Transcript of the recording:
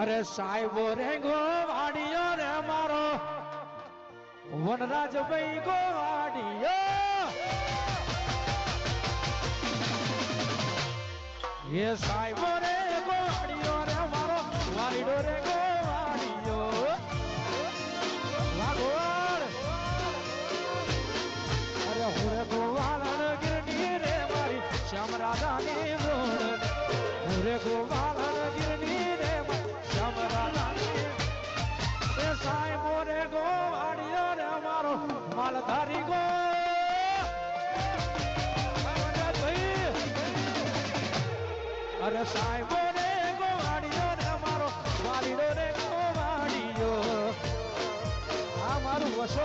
અરે સાહેબો રે ગોવાડિયો રે મારો વનરાજ ભાઈ ગોવાડિયો એ સાહેબો રે ગોવાડિયો રે મારો વાલીડો રે ગોવાડિયો વાગોળ અરે હું રે ગોવાલણ ગિરની રે મારી શ્યામ રાધાની રોડ હું રે ગોવાલણ ગિરની રે શ્યામ રાધાની એ સાહેબો રે ગોવાડિયો રે મારો માલધારી ગો અરે સાહેબો રે ગોવાડિયો રે મારો વાલીડો રે ગોવાડિયો આ મારું વસો